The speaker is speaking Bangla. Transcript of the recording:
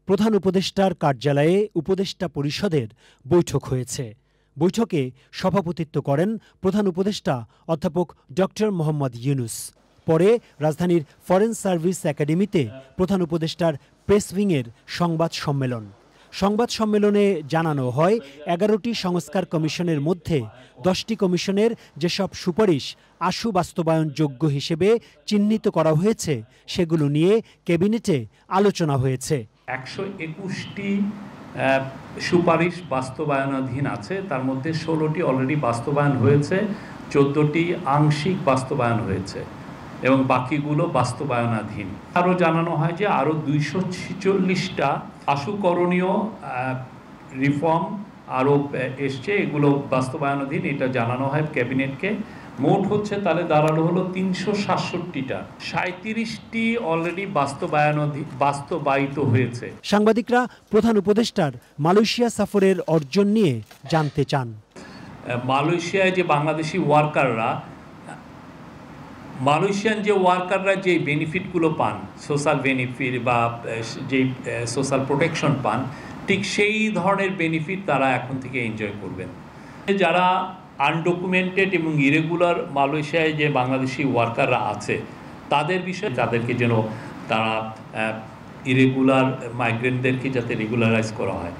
প্রধান উপদেষ্টার কার্যালয়ে উপদেষ্টা পরিষদের বৈঠক হয়েছে। বৈঠকে সভাপতিত্ব করেন প্রধান উপদেষ্টা অধ্যাপক ডক্টর মোহাম্মদ ইউনূস। পরে রাজধানীর ফরেন সার্ভিস একাডেমিতে প্রধান উপদেষ্টার প্রেস উইংয়ের সংবাদ সম্মেলনে জানানো হয় ১১টি সংস্কার কমিশনের মধ্যে 10টি কমিশনের যেসব সুপারিশ আশু বাস্তবায়নযোগ্য হিসেবে চিহ্নিত করা হয়েছে সেগুলো নিয়ে ক্যাবিনেটে আলোচনা হয়েছে। ১২১টি সুপারিশ বাস্তবায়নাধীন আছে, তার মধ্যে 16টি অলরেডি বাস্তবায়ন হয়েছে, 14টি আংশিক বাস্তবায়ন হয়েছে এবং বাকিগুলো বাস্তবায়নাধীন। আরও জানানো হয় যে আরও 246টা আশুকরণীয় রিফর্ম আরও এসছে, এগুলো বাস্তবায়নাধীন, এটা জানানো হয় ক্যাবিনেটকে। মোট হচ্ছে তাহলে দাঁড়ানো হলো 367টা, 37টি অলরেডি বাস্তবায়িত হয়েছে। সাংবাদিকরা প্রধান উপদেষ্টার মালয়েশিয়া সফরের অর্জন নিয়ে জানতে চান। মালয়েশিয়ায় যে বাংলাদেশি ওয়ার্কাররা, মালয়েশিয়ান যে ওয়ার্কাররা যে বেনিফিটগুলো পান, সোশ্যাল বেনিফিট বা যেই সোশ্যাল প্রোটেকশন পান, ঠিক সেই ধরনের বেনিফিট তারা এখন থেকে এনজয় করবেন। যারা আনডকুমেন্টেড এবং ইরেগুলার মালয়েশিয়ায় যে বাংলাদেশি ওয়ার্কাররা আছে তাদের বিষয়ে তাদেরকে যেন তারা ইরেগুলার মাইগ্রেন্টদেরকে যাতে রেগুলারাইজ করা হয়।